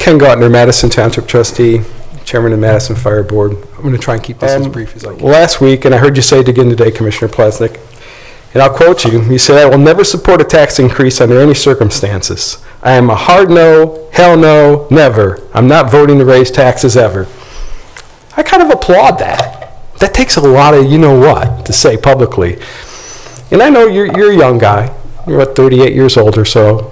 Ken Gautner, Madison Township Trustee, Chairman of the Madison Fire Board. I'm going to try and keep this as brief as I can. Last week, and I heard you say it again today, Commissioner Plecnik, and I'll quote you. You said, "I will never support a tax increase under any circumstances. I am a hard no, hell no, never. I'm not voting to raise taxes ever." I kind of applaud that. That takes a lot of you-know-what to say publicly. And I know you're a young guy. You're about 38 years old or so.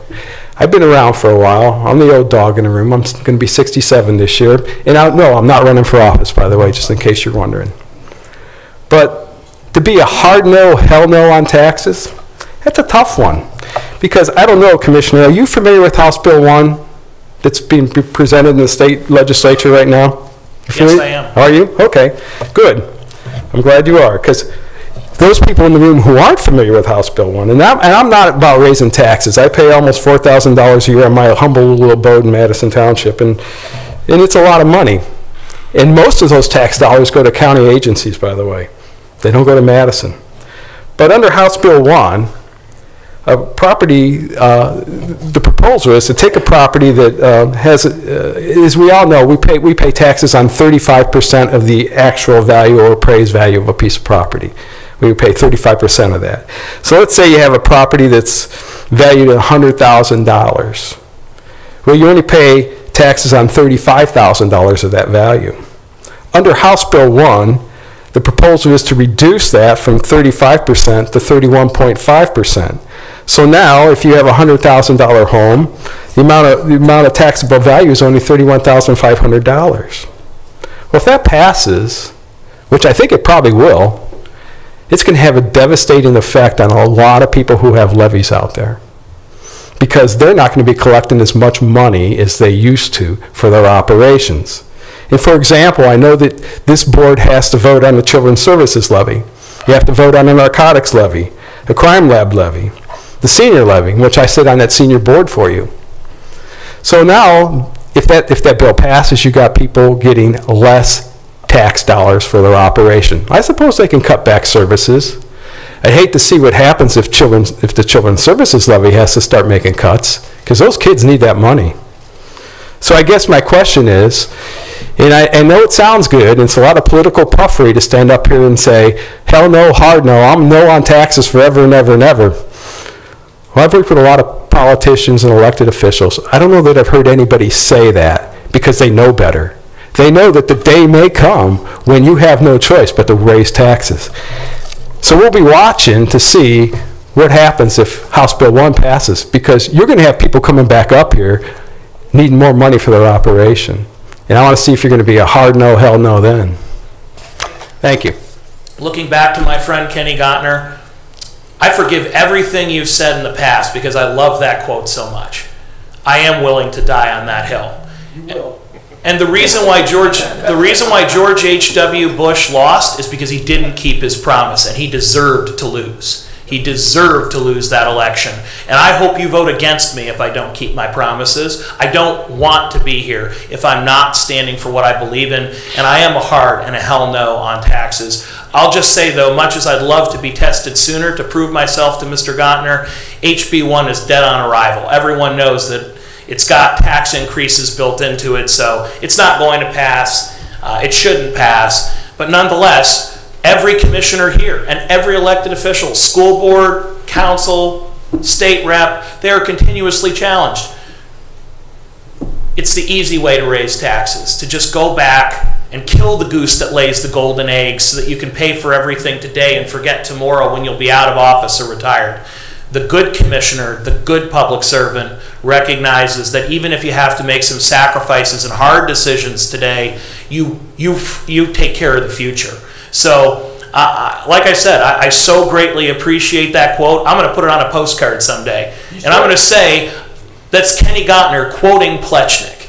I've been around for a while. I'm the old dog in the room. I'm going to be 67 this year. And no, I'm not running for office, by the way, just in case you're wondering. But to be a hard no, hell no on taxes, that's a tough one. Because I don't know, Commissioner, are you familiar with House Bill 1 that's being presented in the state legislature right now? Yes, I am. Are you? Okay, good. I'm glad you are, because those people in the room who aren't familiar with House Bill 1, and I'm not about raising taxes. I pay almost $4,000 a year on my humble little abode in Madison Township, and it's a lot of money. And most of those tax dollars go to county agencies, by the way. They don't go to Madison. But under House Bill 1, a property, the proposal is to take a property that has, as we all know, we pay taxes on 35% of the actual value or appraised value of a piece of property. We would pay 35% of that. So let's say you have a property that's valued at $100,000. Well, you only pay taxes on $35,000 of that value. Under House Bill 1, the proposal is to reduce that from 35% to 31.5%. So now, if you have a $100,000 home, the amount of taxable value is only $31,500. Well, if that passes, which I think it probably will, it's going to have a devastating effect on a lot of people who have levies out there, because they're not going to be collecting as much money as they used to for their operations. And for example, I know that this board has to vote on the Children's Services levy. You have to vote on a narcotics levy, a crime lab levy, the senior levy, which I sit on that senior board for you. So now, if that bill passes, you got people getting less tax dollars for their operation. I suppose they can cut back services. I hate to see what happens if the Children's Services levy has to start making cuts, because those kids need that money. So I guess my question is, and I know it sounds good, and it's a lot of political puffery to stand up here and say, hell no, hard no, I'm no on taxes forever and ever and ever. Well, I've worked with a lot of politicians and elected officials. I don't know that I've heard anybody say that, because they know better. They know that the day may come when you have no choice but to raise taxes. So we'll be watching to see what happens if House Bill 1 passes, because you're going to have people coming back up here needing more money for their operation. And I want to see if you're going to be a hard no, hell no then. Thank you. Looking back to my friend Kenny Gautner, I forgive everything you've said in the past because I love that quote so much. I am willing to die on that hill. You will. And the reason why George H.W. Bush lost is because he didn't keep his promise, and he deserved to lose. He deserved to lose that election. And I hope you vote against me if I don't keep my promises. I don't want to be here if I'm not standing for what I believe in, and I am a hard and a hell no on taxes. I'll just say, though, much as I'd love to be tested sooner to prove myself to Mr. Gautner, HB 1 is dead on arrival. Everyone knows that it's got tax increases built into it, so it's not going to pass. It shouldn't pass. But nonetheless, every commissioner here and every elected official, school board, council, state rep, they are continuously challenged. It's the easy way to raise taxes, to just go back and kill the goose that lays the golden eggs so that you can pay for everything today and forget tomorrow when you'll be out of office or retired. The good commissioner, the good public servant, recognizes that even if you have to make some sacrifices and hard decisions today, you take care of the future. So, like I said, I so greatly appreciate that quote. I'm going to put it on a postcard someday. And I'm going to say, that's Kenny Gautner quoting Plecnik.